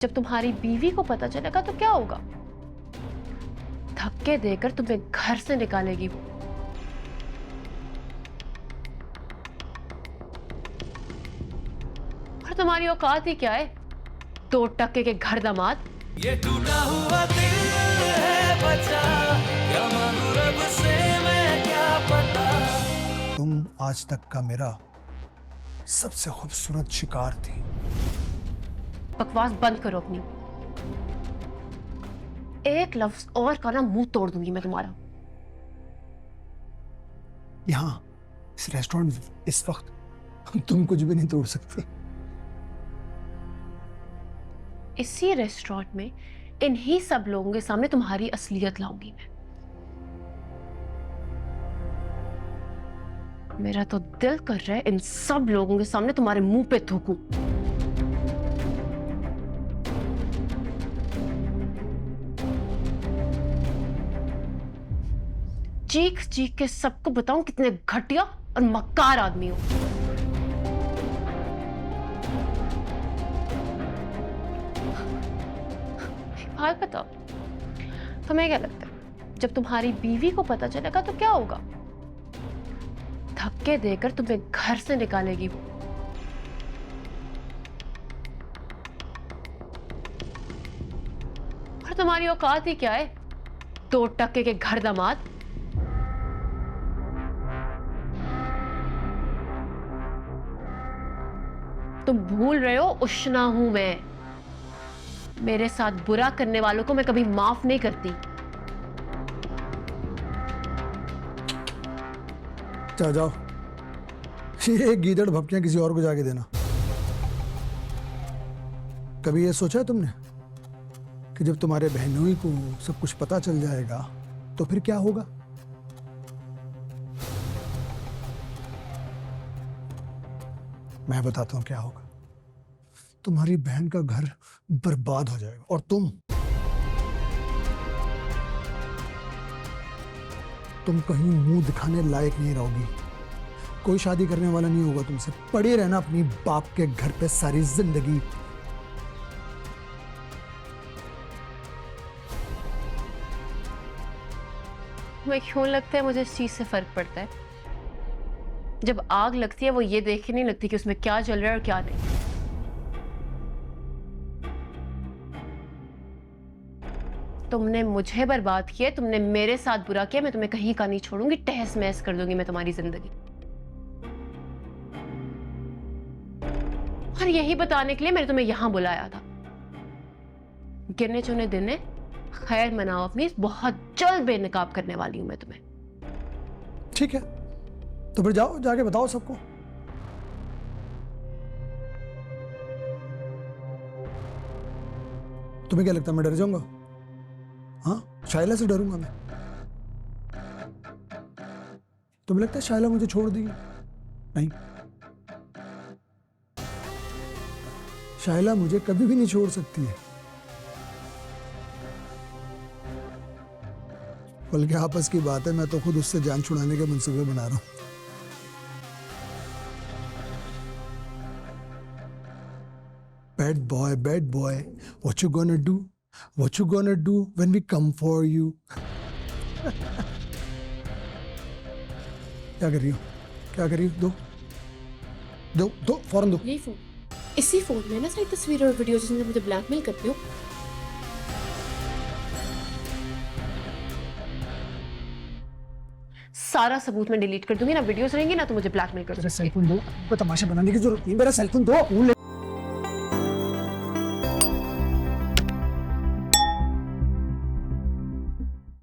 जब तुम्हारी बीवी को पता चलेगा तो क्या होगा? धक्के देकर तुम्हें घर से निकालेगी वो। और तुम्हारी औकात ही क्या है? 2 टके के घर दामाद। ये टूटा हुआ दिल है बचा, क्या मांगू रब से मैं क्या पता। तुम आज तक का मेरा सबसे खूबसूरत शिकार थी। बकवास बंद करो अपनी। एक लफ्ज और का ना मुंह तोड़ दूंगी मैं तुम्हारा। यहाँ इस रेस्टोरेंट में इस वक्त तुम कुछ भी नहीं तोड़ सकते। इसी रेस्टोरेंट में इन्हीं सब लोगों के सामने तुम्हारी असलियत लाऊंगी मैं। मेरा तो दिल कर रहा है इन सब लोगों के सामने तुम्हारे मुंह पे थूकूं। चीख चीख के सबको बताऊं कितने घटिया और मक्कार आदमी हो। एक बात बताओ, तुम्हें क्या लगता है जब तुम्हारी बीवी को पता चलेगा तो क्या होगा? धक्के देकर तुम्हें घर से निकालेगी वो। और तुम्हारी औकात ही क्या है? 2 टके के घर दामाद। तुम भूल रहे हो उष्णा हूं मैं। मेरे साथ बुरा करने वालों को मैं कभी माफ नहीं करती। जाओ जाओ, ये गीदड़ भपकियां किसी और को जाके देना। कभी ये सोचा है तुमने कि जब तुम्हारे बहनोई को सब कुछ पता चल जाएगा तो फिर क्या होगा? मैं बताता हूं क्या होगा। तुम्हारी बहन का घर बर्बाद हो जाएगा और तुम कहीं मुंह दिखाने लायक नहीं रहोगी। कोई शादी करने वाला नहीं होगा तुमसे। पड़े रहना अपनी बाप के घर पे सारी जिंदगी। तुम्हें क्यों लगता है मुझे इस चीज से फर्क पड़ता है? जब आग लगती है वो ये देख के नहीं लगती कि उसमें क्या जल रहा है और क्या नहीं। तुमने मुझे बर्बाद किया, तुमने मेरे साथ बुरा किया, मैं तुम्हें कहीं का नहीं छोड़ूंगी। तहस महस कर दूंगी मैं तुम्हारी जिंदगी। और यही बताने के लिए मैंने तुम्हें यहां बुलाया था। गिने चुने दिन है, खैर मनाओ अपनी। बहुत जल्द बेनकाब करने वाली हूं मैं तुम्हें। ठीक है, तो फिर जाओ, जाके बताओ सबको। तुम्हें क्या लगता है मैं डर जाऊंगा? हाँ, शाइला से डरूंगा मैं? तुम्हें लगता है शाइला मुझे छोड़ देगी? नहीं, शाइला मुझे कभी भी नहीं छोड़ सकती है। बल्कि आपस की बात है, मैं तो खुद उससे जान छुड़ाने के मंसूबे बना रहा हूं। Bad boy, what you gonna do? What you gonna do when we come for you? क्या कर रही हो? क्या कर रही हो? दो, फौरन दो। यही फोन, इसी फोन में ना सारी तस्वीरें और वीडियो जिसमें मुझे ब्लैकमेल करते हो। सारा सबूत मैं डिलीट कर दूंगी ना। वीडियोस रहेंगी ना तो मुझे ब्लैकमेल कर। मेरा सेल फोन दो। आपको तमाशा बनाने की जरूरत नहीं। मेरा सेल फोन दो।